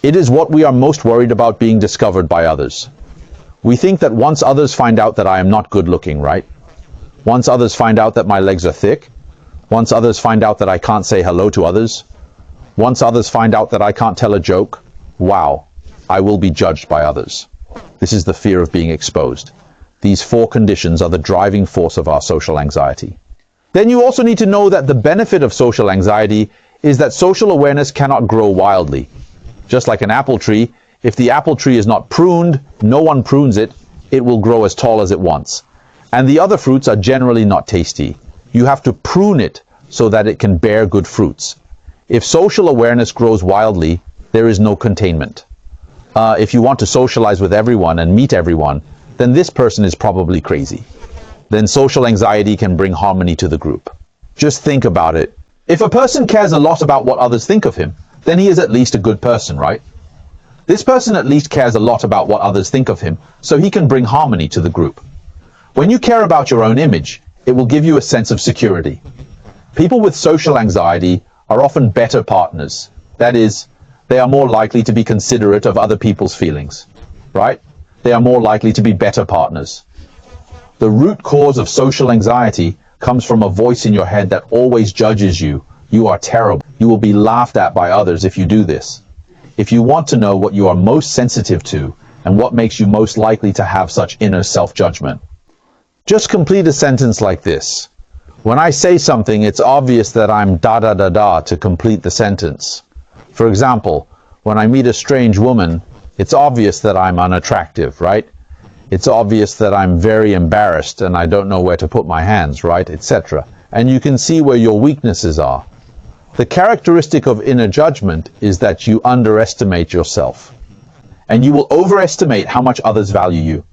It is what we are most worried about being discovered by others. We think that once others find out that I am not good looking, right? Once others find out that my legs are thick, once others find out that I can't say hello to others, once others find out that I can't tell a joke, wow, I will be judged by others. This is the fear of being exposed. These 4 conditions are the driving force of our social anxiety. Then you also need to know that the benefit of social anxiety is that social awareness cannot grow wildly. Just like an apple tree, if the apple tree is not pruned, no one prunes it, it will grow as tall as it wants. And the other fruits are generally not tasty. You have to prune it so that it can bear good fruits. If social awareness grows wildly, there is no containment. If you want to socialize with everyone and meet everyone, then this person is probably crazy. Then social anxiety can bring harmony to the group. Just think about it. If a person cares a lot about what others think of him, then he is at least a good person, right? This person at least cares a lot about what others think of him, so he can bring harmony to the group. When you care about your own image, it will give you a sense of security. People with social anxiety are often better partners. That is, they are more likely to be considerate of other people's feelings, right? They are more likely to be better partners. The root cause of social anxiety comes from a voice in your head that always judges you. You are terrible. You will be laughed at by others if you do this. If you want to know what you are most sensitive to and what makes you most likely to have such inner self-judgment, just complete a sentence like this. When I say something, it's obvious that I'm da-da-da-da to complete the sentence. For example, when I meet a strange woman, it's obvious that I'm unattractive, right? It's obvious that I'm very embarrassed and I don't know where to put my hands, right? Etc. And you can see where your weaknesses are. The characteristic of inner judgment is that you underestimate yourself. And you will overestimate how much others value you.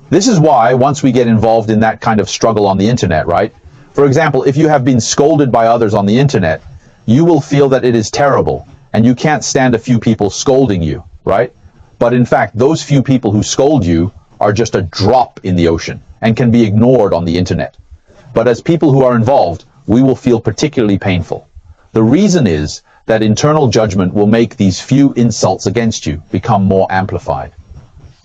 This is why, once we get involved in that kind of struggle on the internet, right? For example, if you have been scolded by others on the internet, you will feel that it is terrible, and you can't stand a few people scolding you, right? But in fact, those few people who scold you are just a drop in the ocean and can be ignored on the internet. But as people who are involved, we will feel particularly painful. The reason is that internal judgment will make these few insults against you become more amplified.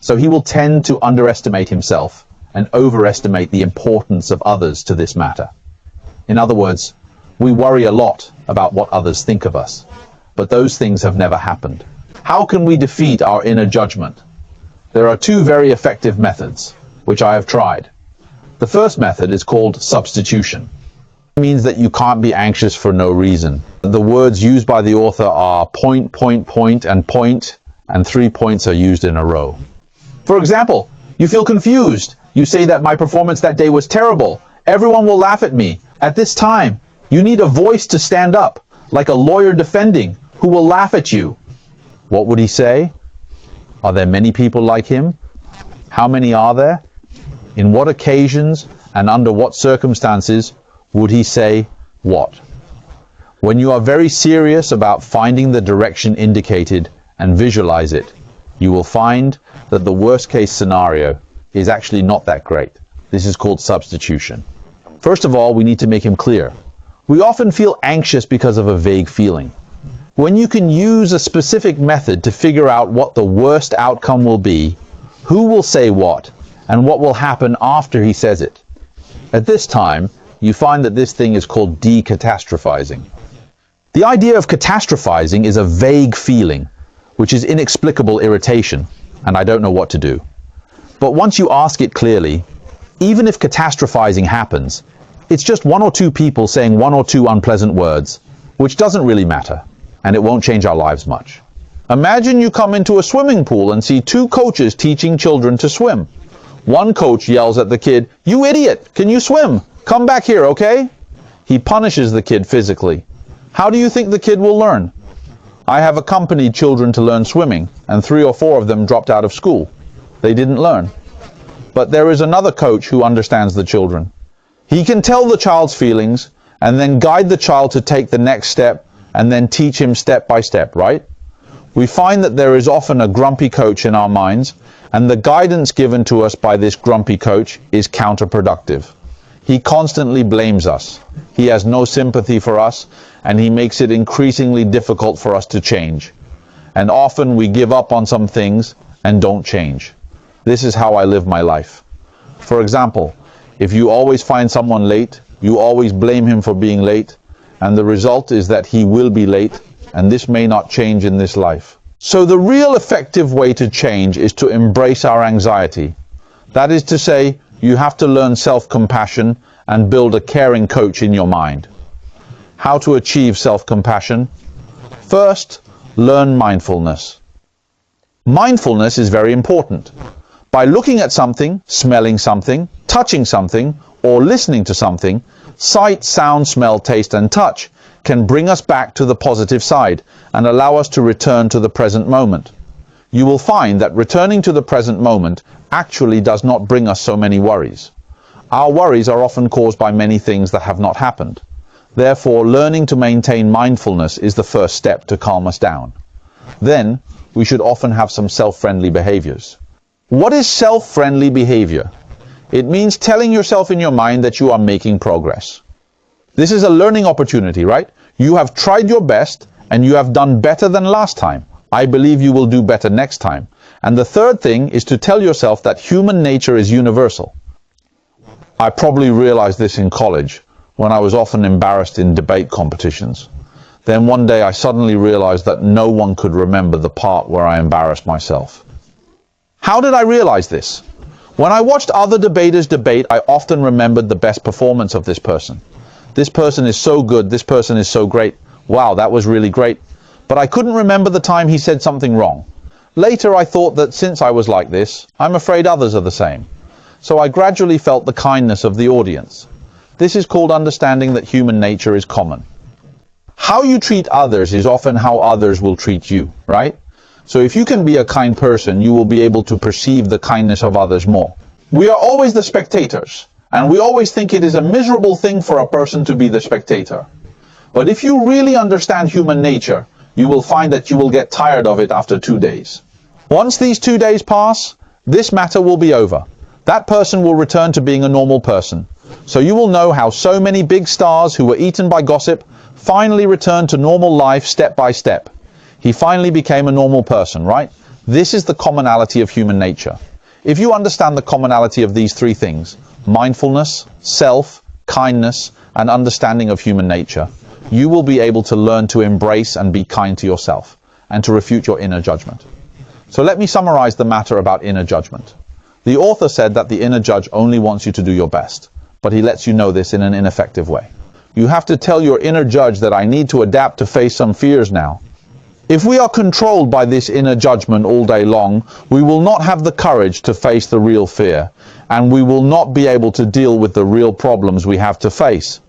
So he will tend to underestimate himself and overestimate the importance of others to this matter. In other words, we worry a lot about what others think of us, but those things have never happened. How can we defeat our inner judgment? There are 2 very effective methods, which I have tried. The first method is called substitution. It means that you can't be anxious for no reason. The words used by the author are point, and 3 points are used in a row. For example, you feel confused. You say that my performance that day was terrible. Everyone will laugh at me. At this time, you need a voice to stand up, like a lawyer defending, who will laugh at you. What would he say? Are there many people like him? How many are there? In what occasions and under what circumstances would he say what? When you are very serious about finding the direction indicated and visualize it, you will find that the worst case scenario is actually not that great. This is called substitution. First of all, we need to make him clear. We often feel anxious because of a vague feeling. When you can use a specific method to figure out what the worst outcome will be, who will say what, and what will happen after he says it. At this time, you find that this thing is called decatastrophizing. The idea of catastrophizing is a vague feeling, which is inexplicable irritation, and I don't know what to do. But once you ask it clearly, even if catastrophizing happens, it's just 1 or 2 people saying 1 or 2 unpleasant words, which doesn't really matter, and it won't change our lives much. Imagine you come into a swimming pool and see 2 coaches teaching children to swim. One coach yells at the kid, "You idiot! Can you swim? Come back here, okay?" He punishes the kid physically. How do you think the kid will learn? I have accompanied children to learn swimming, and 3 or 4 of them dropped out of school. They didn't learn. But there is another coach who understands the children. He can tell the child's feelings, and then guide the child to take the next step, and then teach him step by step, right? We find that there is often a grumpy coach in our minds, and the guidance given to us by this grumpy coach is counterproductive. He constantly blames us. He has no sympathy for us, and he makes it increasingly difficult for us to change. and often we give up on some things and don't change. This is how I live my life. For example, if you always find someone late, you always blame him for being late, and the result is that he will be late, and this may not change in this life. So the real effective way to change is to embrace our anxiety. That is to say, you have to learn self-compassion and build a caring coach in your mind. How to achieve self-compassion? First, learn mindfulness. Mindfulness is very important. By looking at something, smelling something, touching something, or listening to something, sight, sound, smell, taste, and touch can bring us back to the positive side and allow us to return to the present moment. You will find that returning to the present moment actually does not bring us so many worries. Our worries are often caused by many things that have not happened. Therefore, learning to maintain mindfulness is the first step to calm us down. Then, we should often have some self-friendly behaviors. What is self-friendly behavior? It means telling yourself in your mind that you are making progress. This is a learning opportunity, right? You have tried your best and you have done better than last time. I believe you will do better next time. And the third thing is to tell yourself that human nature is universal. I probably realized this in college when I was often embarrassed in debate competitions. Then one day I suddenly realized that no one could remember the part where I embarrassed myself. How did I realize this? When I watched other debaters debate, I often remembered the best performance of this person. This person is so good, this person is so great. Wow, that was really great. But I couldn't remember the time he said something wrong. Later I thought that since I was like this, I'm afraid others are the same. So I gradually felt the kindness of the audience. This is called understanding that human nature is common. How you treat others is often how others will treat you, right? So if you can be a kind person, you will be able to perceive the kindness of others more. We are always the spectators, and we always think it is a miserable thing for a person to be the spectator. But if you really understand human nature, you will find that you will get tired of it after 2 days. Once these 2 days pass, this matter will be over. That person will return to being a normal person. So you will know how so many big stars who were eaten by gossip finally returned to normal life step by step. He finally became a normal person, right? This is the commonality of human nature. If you understand the commonality of these three things, mindfulness, self, kindness, and understanding of human nature, you will be able to learn to embrace and be kind to yourself, and to refute your inner judgment. So let me summarize the matter about inner judgment. The author said that the inner judge only wants you to do your best, but he lets you know this in an ineffective way. You have to tell your inner judge that I need to adapt to face some fears now. If we are controlled by this inner judgment all day long, we will not have the courage to face the real fear, and we will not be able to deal with the real problems we have to face.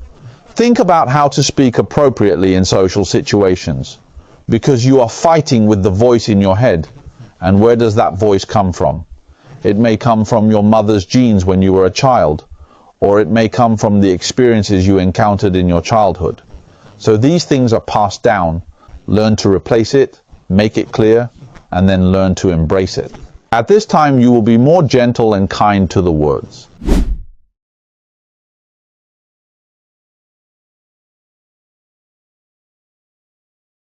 Think about how to speak appropriately in social situations, because you are fighting with the voice in your head. And where does that voice come from? It may come from your mother's genes when you were a child, or it may come from the experiences you encountered in your childhood. So these things are passed down. Learn to replace it, make it clear, and then learn to embrace it. At this time, you will be more gentle and kind to the words.